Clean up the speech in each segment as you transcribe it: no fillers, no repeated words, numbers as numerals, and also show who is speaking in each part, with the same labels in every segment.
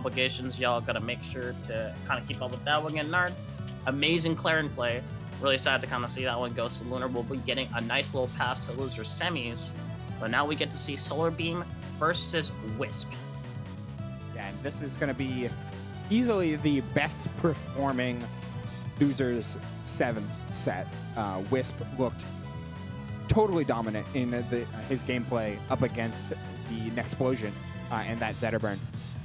Speaker 1: obligations. Y'all gotta make sure to kind of keep up with that one. And Nard, amazing Clairen play. Really sad to kind of see that one go. So Lunar will be getting a nice little pass to loser semis. But now we get to see SolarBeam versus Wisp.
Speaker 2: Yeah, and this is going to be easily the best performing losers 7th set. Wisp looked totally dominant in his gameplay up against the Nexplosion and that Zetterburn.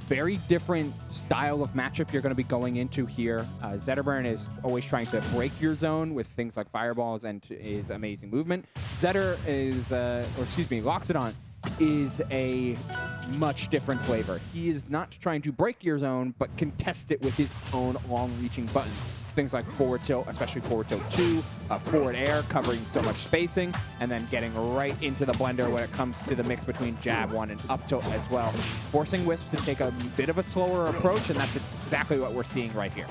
Speaker 2: Very different style of matchup you're going to be going into here. Zetterburn is always trying to break your zone with things like fireballs and his amazing movement. Loxodont is a much different flavor. He is not trying to break your zone, but contest it with his own long-reaching buttons. Things like forward tilt, especially forward tilt 2, forward air, covering so much spacing, and then getting right into the blender when it comes to the mix between jab 1 and up tilt as well. Forcing Wisp to take a bit of a slower approach, and that's exactly what we're seeing right here.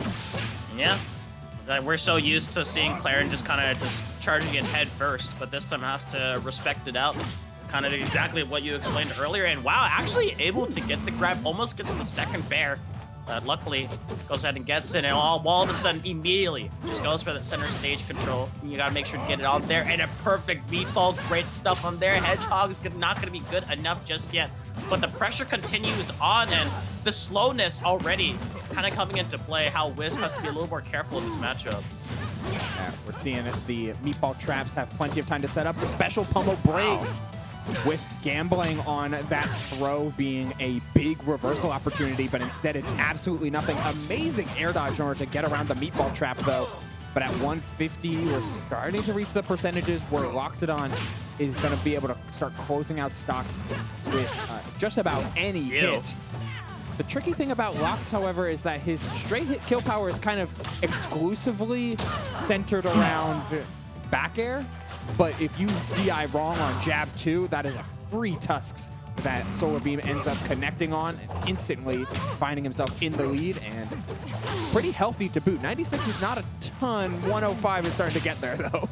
Speaker 1: Yeah. We're so used to seeing Clairen just kind of charging in head first, but this time has to respect it out. Kind of exactly what you explained earlier, and wow, actually able to get the grab, almost gets the second bear. Luckily, goes ahead and gets it, and all of a sudden, immediately, just goes for that center stage control. You gotta make sure to get it on there, and a perfect meatball, great stuff on there. Hedgehog's not gonna be good enough just yet, but the pressure continues on, and the slowness already kind of coming into play, how Wisp has to be a little more careful in this matchup.
Speaker 2: Yeah, we're seeing the meatball traps have plenty of time to set up. The special pummel break. Wow. Wisp gambling on that throw being a big reversal opportunity, but instead it's absolutely nothing. Amazing air dodge in order to get around the meatball trap, though. But at 150, we're starting to reach the percentages where Loxodont is going to be able to start closing out stocks with just about any hit. The tricky thing about Lox, however, is that his straight hit kill power is kind of exclusively centered around back air. But if you DI wrong on jab 2, that is a free tusks that SolarBeam ends up connecting on and instantly finding himself in the lead, and pretty healthy to boot. 96 is not a ton. 105 is starting to get there, though.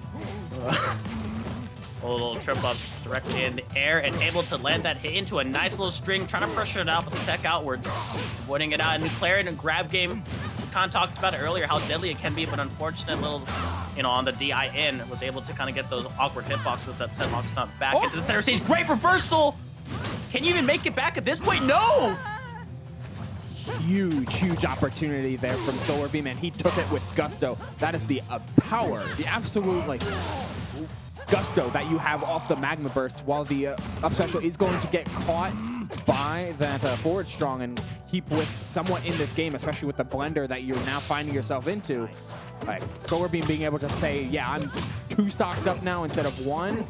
Speaker 1: A little trip ups directly in the air and able to land that hit into a nice little string, trying to pressure it out with the tech outwards, avoiding it out. And Clairen and grab game, kind of talked about it earlier, how deadly it can be, but unfortunate little, on the DI in, was able to kind of get those awkward hitboxes that sent Loxodont back into the center stage. Great reversal! Can you even make it back at this point? No!
Speaker 2: Huge opportunity there from SolarBeam, and he took it with gusto. That is the power, the absolute, gusto that you have off the Magma Burst, while the up special is going to get caught by that forward strong and keep Wisp somewhat in this game, especially with the blender that you're now finding yourself into. SolarBeam being able to say, yeah, I'm 2 stocks up now instead of 1,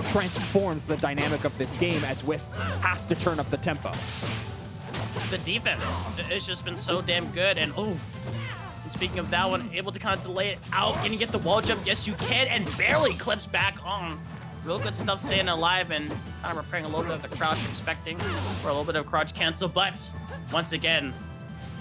Speaker 2: transforms the dynamic of this game as Wisp has to turn up the tempo.
Speaker 1: The defense, it's just been so damn good, and speaking of that one, able to kind of delay it out. Can you get the wall jump? Yes, you can, and barely clips back on. Real good stuff staying alive, and kind of repairing a little bit of the crouch, expecting for a little bit of crouch cancel, but once again,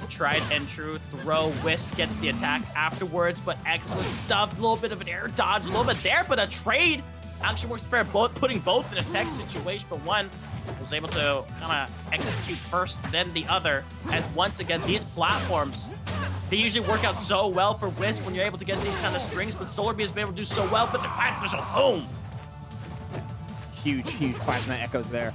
Speaker 1: tried and true throw. Wisp gets the attack afterwards, but excellent stuff. A little bit of an air dodge, a little bit there, but a trade actually works fair, putting both in a tech situation, but one was able to kind of execute first, then the other, as once again, these platforms, they usually work out so well for Wisp when you're able to get these kind of strings, but SolarBeam has been able to do so well, but the side special, boom!
Speaker 2: Huge plasma echoes there.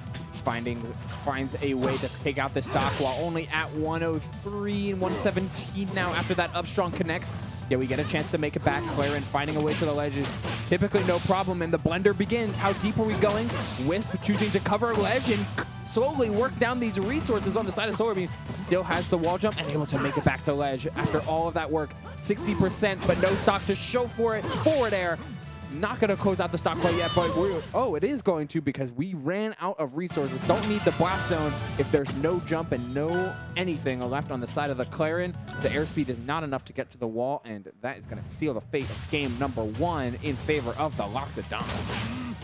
Speaker 2: Finds a way to take out this stock while only at 103 and 117 now after that up strong connects. Yeah, we get a chance to make it back. Clairen finding a way to the ledge is typically no problem, and the blender begins. How deep are we going? Wisp choosing to cover a ledge and slowly work down these resources on the side of SolarBeam. Still has the wall jump and able to make it back to ledge after all of that work. 60%, but no stock to show for it. Forward air. Not going to close out the stock quite yet, but it is going to, because we ran out of resources. Don't need the blast zone if there's no jump and no anything left on the side of the Clairen. The airspeed is not enough to get to the wall, and that is going to seal the fate of game number 1 in favor of the Loxodont.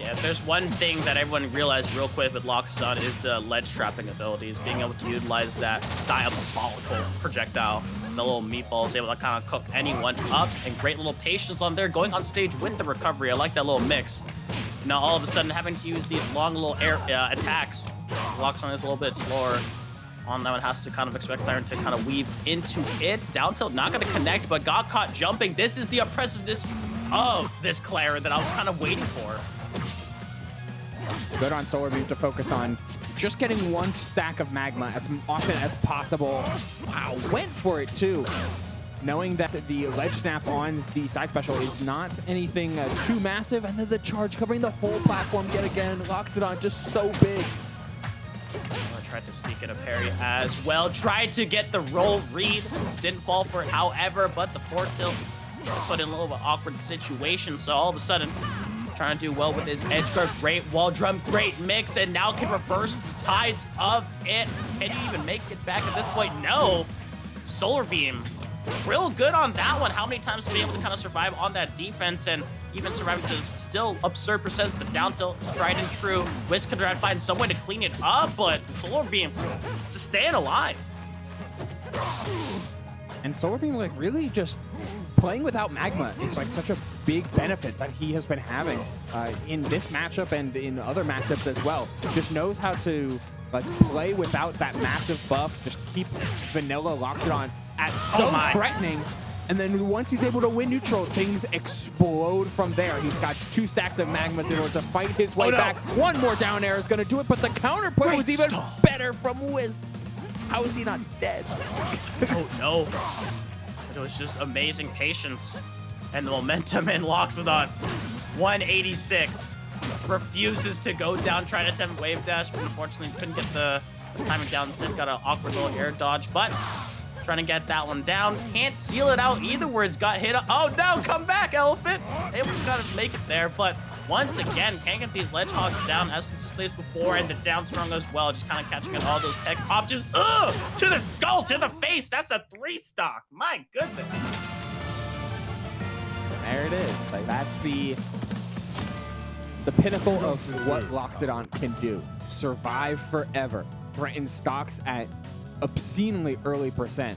Speaker 1: Yeah, if there's one thing that everyone realized real quick with Loxodont is the ledge trapping abilities, being able to utilize that diabolical projectile. The little meatball is able to kind of cook anyone up, and great little patience on there, going on stage with the recovery. I like that little mix. Now all of a sudden having to use these long little air attacks. Loxodont is a little bit slower. On that one, has to kind of expect Clairen to kind of weave into it. Down tilt, not going to connect, but got caught jumping. This is the oppressiveness of this Clairen that I was kind of waiting for.
Speaker 2: Good on SolarBeam to focus on just getting one stack of magma as often as possible. Wow, went for it too. Knowing that the ledge snap on the side special is not anything too massive, and then the charge covering the whole platform yet again. Loxodont just so big.
Speaker 1: Tried to sneak in a parry as well. Tried to get the roll read. Didn't fall for it, however, but the forward tilt put in a little bit awkward situation. So all of a sudden, trying to do well with his edge guard. Great wall drum, great mix, and now can reverse the tides of it. Can he even make it back at this point? No. SolarBeam, real good on that one. How many times to be able to kind of survive on that defense and even surviving to still absurd percents. The down tilt, tried and true. Wisp can try to find some way to clean it up, but SolarBeam just staying alive.
Speaker 2: And SolarBeam, like, really just playing without magma is like such a big benefit that he has been having in this matchup and in other matchups as well. Just knows how to like play without that massive buff. Just keep vanilla Loxodont at so threatening. And then once he's able to win neutral, things explode from there. He's got 2 stacks of magma in order to fight his way back. One more down air is going to do it, but the counter play was even better from Wisp. How is he not dead?
Speaker 1: Oh, no. It was just amazing patience and the momentum in Loxodont. 186. Refuses to go down, trying to attempt wave dash, but unfortunately couldn't get the timing down. Instead got an awkward little air dodge, but trying to get that one down. Can't seal it out either where it's got hit. Oh no, come back, Elephant. Able to kind of make it there, but once again, can't get these ledge hogs down as consistently as before, and the down strong as well, just kind of catching at all those tech options. Ugh! To the skull, to the face. That's a 3-stock. My goodness.
Speaker 2: There it is. Like, that's the pinnacle of what Loxodont can do. Survive forever. Threaten stocks at obscenely early percent.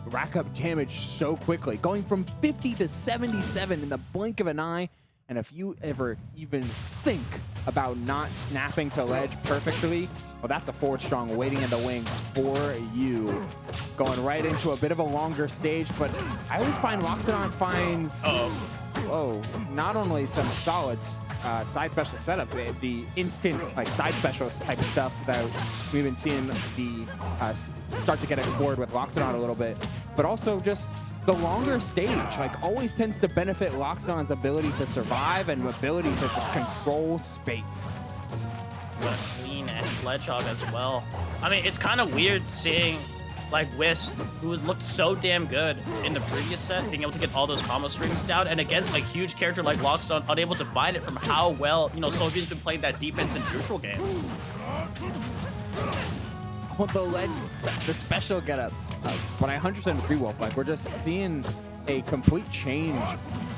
Speaker 2: Rack up damage so quickly. Going from 50 to 77 in the blink of an eye. And if you ever even think about not snapping to ledge perfectly, well, that's a forward strong waiting in the wings for you. Going right into a bit of a longer stage, but I always find Loxodont finds not only some solid side special setups, the instant like side special type stuff that we've been seeing start to get explored with Loxodont a little bit, but also just the longer stage, like, always tends to benefit Loxodont's ability to survive and ability to just control space.
Speaker 1: What a clean ledge hog as well. I mean, it's kind of weird seeing like Wisp, who looked so damn good in the previous set, being able to get all those combo strings down, and against a huge character like Loxodont, unable to find it from how well, you know, SolarBeam's been playing that defense in neutral game.
Speaker 2: Oh, the ledge, the special getup. But I 100% agree, Wolf. Like, we're just seeing a complete change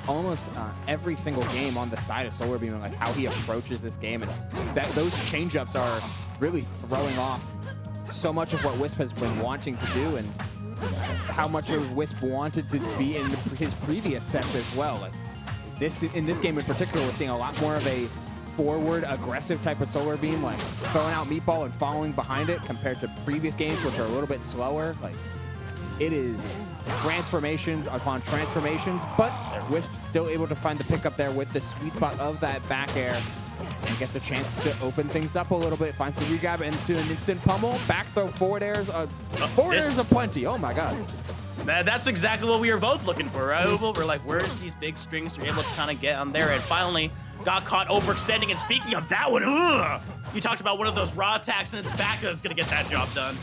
Speaker 2: almost every single game on the side of SolarBeam, and like how he approaches this game, and that those change-ups are really throwing off so much of what Wisp has been wanting to do, and how much of Wisp wanted to be in his previous sets as well. Like in this game in particular, we're seeing a lot more of a forward aggressive type of SolarBeam, like throwing out Meatball and following behind it, compared to previous games which are a little bit slower. Like, it is transformations upon transformations, but Wisp still able to find the pickup there with the sweet spot of that back air, and gets a chance to open things up a little bit. Finds the regrab into an instant pummel. Back throw forward airs. Forward airs aplenty. Oh my god.
Speaker 1: Man, that's exactly what we were both looking for, right? We're like, where's these big strings we're able to kind of get on there, and finally got caught overextending. And speaking of that one, you talked about one of those raw attacks and it's back that's gonna get that job done.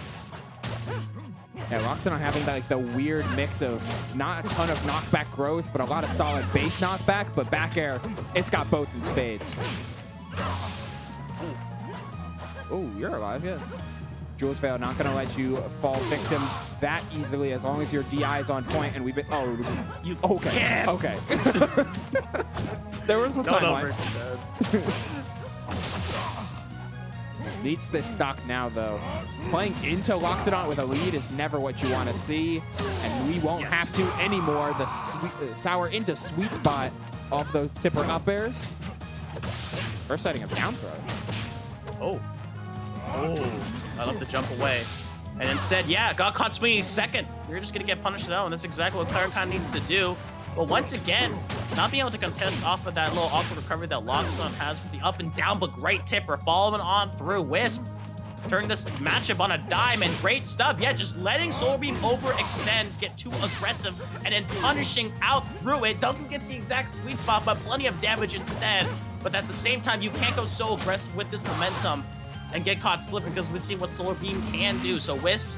Speaker 2: Yeah, Loxodont having that, like, the weird mix of not a ton of knockback growth, but a lot of solid base knockback, but back air, it's got both in spades. Oh, you're alive, yeah. Jules Veil not gonna let you fall victim that easily as long as your DI is on point, and we've been,
Speaker 1: You
Speaker 2: okay,
Speaker 1: can't.
Speaker 2: okay. There was the timeline. Needs this stock now, though. Playing into Loxodont with a lead is never what you want to see, and we won't have to anymore. The sour into sweet spot off those tipper up airs. First setting of down throw.
Speaker 1: Oh, I love the jump away. And instead, yeah, got caught swinging second. You're just going to get punished now, and that's exactly what Clairen kind of needs to do. But once again, not being able to contest off of that little awkward recovery that Loxodont has with the up and down, but great tipper following on through. Wisp turning this matchup on a dime, and great stuff. Yeah, just letting SolarBeam overextend, get too aggressive, and then punishing out through it. Doesn't get the exact sweet spot, but plenty of damage instead. But at the same time, you can't go so aggressive with this momentum and get caught slipping, because we see what SolarBeam can do. So Wisp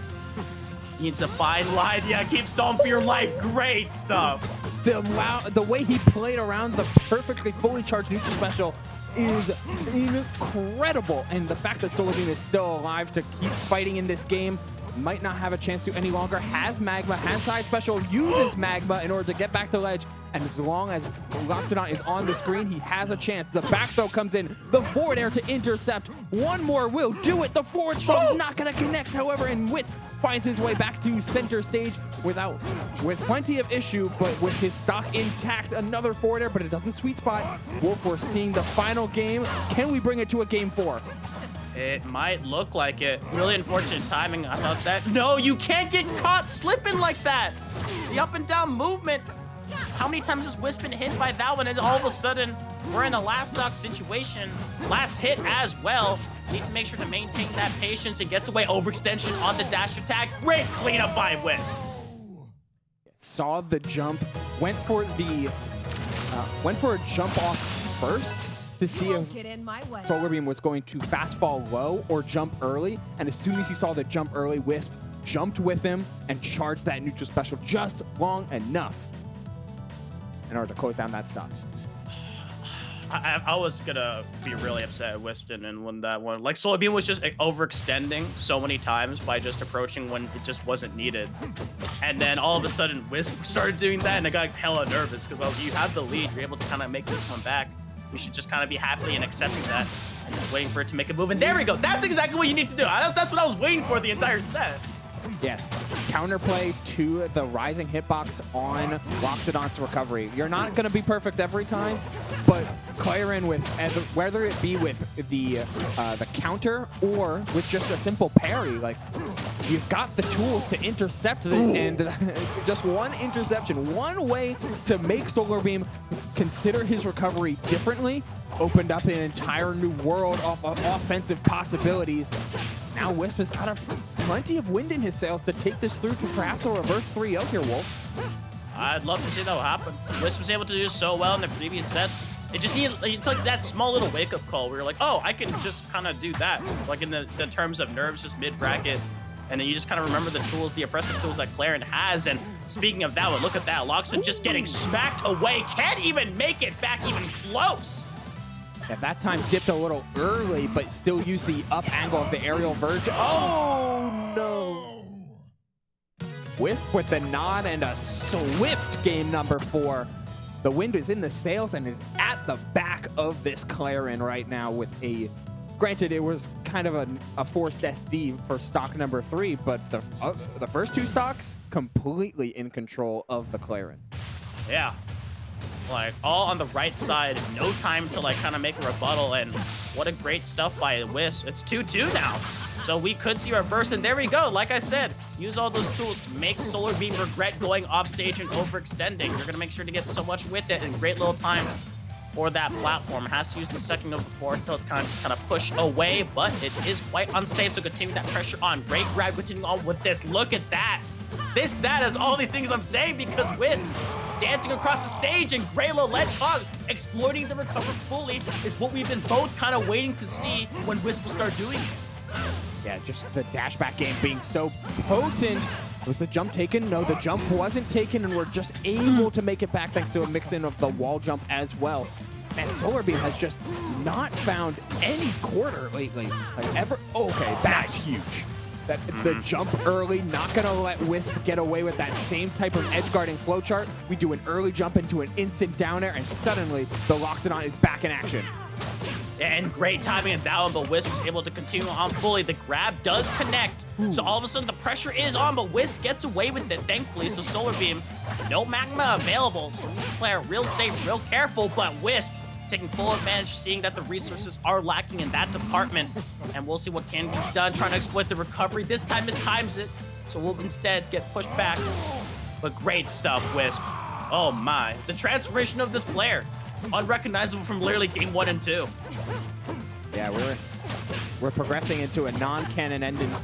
Speaker 1: needs to find line. Yeah, keep stalling for your life. Great stuff.
Speaker 2: The way he played around the perfectly fully charged neutral special is incredible. And the fact that SolarBeam is still alive to keep fighting in this game, might not have a chance to any longer, has Magma, has side special, uses Magma in order to get back to ledge, and as long as Loxodont is on the screen, he has a chance. The back throw comes in, the forward air to intercept, one more will do it, the forward stroke's not gonna connect, however, and Wisp finds his way back to center stage with plenty of issue, but with his stock intact, another forward air, but it doesn't sweet spot. Wolf, we're seeing the final game. Can we bring it to a game 4?
Speaker 1: It might look like it. Really unfortunate timing. I thought that. No, you can't get caught slipping like that. The up and down movement. How many times has Wisp been hit by that one? And all of a sudden, we're in a last stock situation. Last hit as well. Need to make sure to maintain that patience and gets away overextension on the dash attack. Great cleanup by Wisp.
Speaker 2: Saw the jump, went for a jump off first to see if SolarBeam was going to fast fall low or jump early. And as soon as he saw the jump early, Wisp jumped with him and charged that neutral special just long enough in order to close down that stock.
Speaker 1: I was gonna be really upset at Wisp and win that one. Like, SolarBeam was just overextending so many times by just approaching when it just wasn't needed. And then all of a sudden, Wisp started doing that, and I got hella nervous because you have the lead. You're able to kind of make this one back. You should just kind of be happy and accepting that and just waiting for it to make a move. And there we go. That's exactly what you need to do. That's what I was waiting for the entire set.
Speaker 2: Yes, counterplay to the rising hitbox on Loxodont's recovery. You're not going to be perfect every time, but Clairen, whether it be with the counter or with just a simple parry, like, you've got the tools to intercept it, and just one interception, one way to make SolarBeam consider his recovery differently, opened up an entire new world of offensive possibilities. Now Wisp has got plenty of wind in his sails to take this through to perhaps a reverse 3-0 here, Wolf.
Speaker 1: I'd love to see that happen. Wisp was able to do so well in the previous sets. It's like that small little wake-up call where you're like, oh, I can just kind of do that. Like in the terms of nerves, just mid-bracket. And then you just kind of remember the tools, the oppressive tools that Clairen has. And speaking of that one, look at that. Loxodont just getting smacked away. Can't even make it back even close.
Speaker 2: At that time, dipped a little early, but still used the up angle of the aerial verge. Oh, no. Wisp with the nod and a swift game number 4. The wind is in the sails and is at the back of this Clairen right now with a... Granted, it was kind of a forced SD for stock number 3, but the first 2 stocks completely in control of the Clairen.
Speaker 1: Yeah. Like, all on the right side, no time to, like, kind of make a rebuttal, and what a great stuff by Wisp. It's 2-2 now, so we could see reverse, and there we go. Like I said, use all those tools, make SolarBeam regret going off stage and overextending. You're gonna make sure to get so much with it, and great little time for that platform. Has to use the second of the forward tilt, kind of push away, but it is quite unsafe, so continue that pressure on. Great grab, continuing on with this. Look at that. That is all these things I'm saying, because Wisp dancing across the stage and great little ledge hog, exploiting the recover fully is what we've been both kind of waiting to see when Wisp will start doing it.
Speaker 2: Yeah, just the dashback game being so potent. Was the jump taken? No, the jump wasn't taken, and we're just able to make it back thanks to a mix-in of the wall jump as well. And SolarBeam has just not found any quarter lately. Like ever. Okay, that's huge. The jump early, not gonna let Wisp get away with that same type of edge guarding flowchart. We do an early jump into an instant down air, and suddenly the Loxodont is back in action.
Speaker 1: And great timing in that one, but Wisp was able to continue on fully. The grab does connect, so all of a sudden the pressure is on, but Wisp gets away with it, thankfully. So SolarBeam, no Magma available, so we need to play real safe, real careful, but Wisp taking full advantage, seeing that the resources are lacking in that department. And we'll see what can be done, trying to exploit the recovery. This time mistimes it, so we'll instead get pushed back. But great stuff, Wisp. Oh my. The transformation of this player. Unrecognizable from literally game 1 and 2.
Speaker 2: Yeah, we're progressing into a non-canon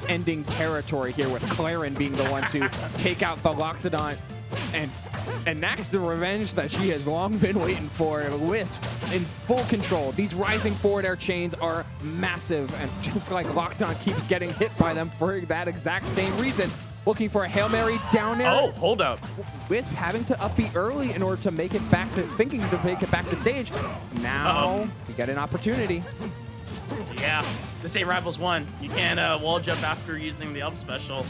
Speaker 2: ending territory here with Clairen being the one to take out the Loxodont and enact the revenge that she has long been waiting for. Wisp in full control. These rising forward air chains are massive, and just like Loxodont keeps getting hit by them for that exact same reason. Looking for a Hail Mary down there.
Speaker 1: Oh, hold up.
Speaker 2: Wisp having to up B early in order to make it back to, thinking to make it back to stage. Now we get an opportunity.
Speaker 1: Yeah, this ain't Rivals 1. You can't wall jump after using the up special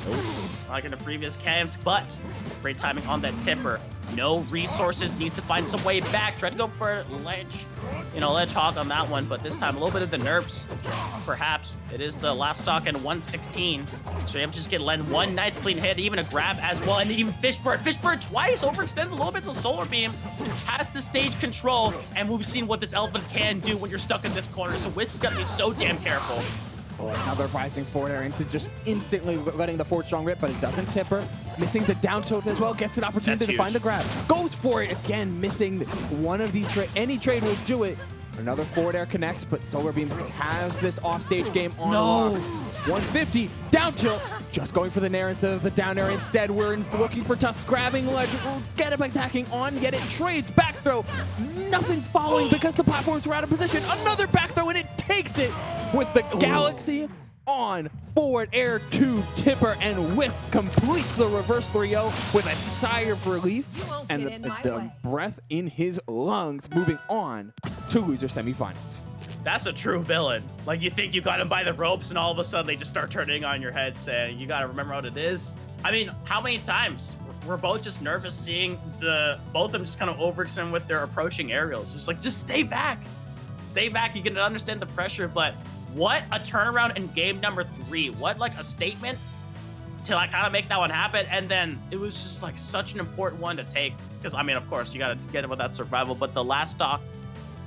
Speaker 1: like in the previous camps, but great timing on that tipper. No resources, needs to find some way back. Tried to go for ledge, ledge hog on that one, but this time a little bit of the nerfs, perhaps. It is the last stock and 116. So you have to just get Len one nice clean hit, even a grab as well, and even fish for it twice, overextends a little bit, so SolarBeam has the stage control, and we've seen what this elephant can do when you're stuck in this corner, so Wisp's gotta be so damn careful.
Speaker 2: Oh, another rising forward air into just instantly letting the forward strong rip, but it doesn't tip her. Missing the down tilt as well, gets an opportunity to find the grab. Goes for it again, missing one of these any trade will do it. Another forward air connects, but SolarBeam has this offstage game on lock. 150, down tilt, just going for the nair instead of the down air. Instead, we're looking for Tusk, grabbing ledge, get him attacking on, get it, trades, back throw. Nothing following because the platforms were out of position. Another back throw, and it takes it with the Galaxy on forward air to tipper, and Wisp completes the reverse 3-0 with a sigh of relief and the breath in his lungs, moving on to loser semifinals.
Speaker 1: That's a true villain. Like, you think you got him by the ropes, and all of a sudden they just start turning on your head saying, you gotta remember what it is. I mean, how many times? We're both just nervous seeing both of them just kind of overextend with their approaching aerials. Just like, just stay back. Stay back, you can understand the pressure, but what a turnaround in game number 3. What, like, a statement to, like, kind of make that one happen. And then it was just, like, such an important one to take. Because, I mean, of course, you got to get it with that survival. But the last stock,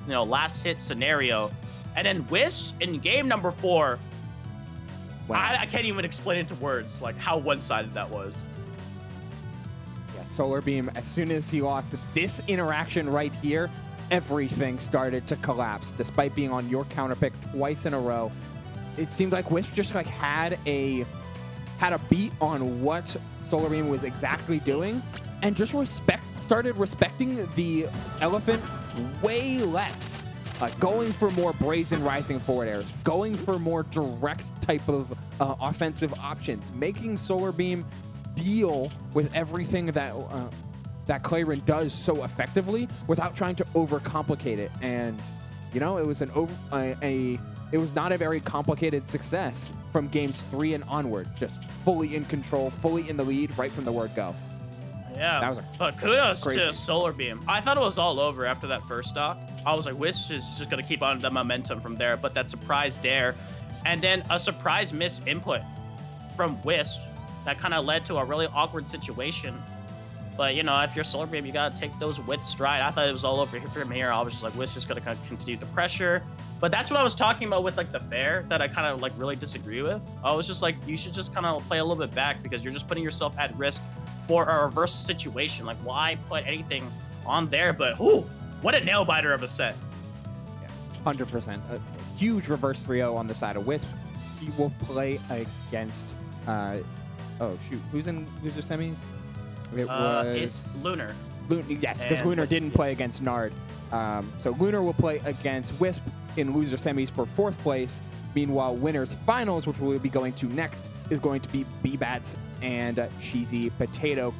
Speaker 1: last hit scenario. And then Wisp in game number 4. Wow. I can't even explain it to words, like, how one-sided that was.
Speaker 2: Yeah, SolarBeam, as soon as he lost this interaction right here, everything started to collapse. Despite being on your counter pick twice in a row, it seemed like Wisp just like had a beat on what SolarBeam was exactly doing, and just started respecting the elephant way less. Going for more brazen rising forward airs, going for more direct type of offensive options, making SolarBeam deal with everything that Clairen does so effectively without trying to overcomplicate it. And it was it was not a very complicated success from games 3 and onward. Just fully in control, fully in the lead right from the word go.
Speaker 1: Yeah,
Speaker 2: that was
Speaker 1: but kudos
Speaker 2: crazy.
Speaker 1: to SolarBeam. I thought it was all over after that first stock. I was like, Wisp is just going to keep on the momentum from there, but that surprise dare, and then a surprise miss input from Wisp that kind of led to a really awkward situation. But, if you're SolarBeam, you got to take those with stride. I thought it was all over from here. I was just like, Wisp just going to kind of continue the pressure. But that's what I was talking about with, like, the fair that I kind of, like, really disagree with. I was just like, you should just kind of play a little bit back because you're just putting yourself at risk for a reverse situation. Like, why put anything on there? But, what a nail-biter of a set.
Speaker 2: Yeah, 100%. A huge reverse 3-0 on the side of Wisp. He will play against... oh, shoot. Who's in loser semis?
Speaker 1: It's Lunar.
Speaker 2: Yes, because Lunar didn't play against Nard. So Lunar will play against Wisp in loser semis for 4th place. Meanwhile, winners finals, which we'll be going to next, is going to be B-Bats and Cheesy Potato.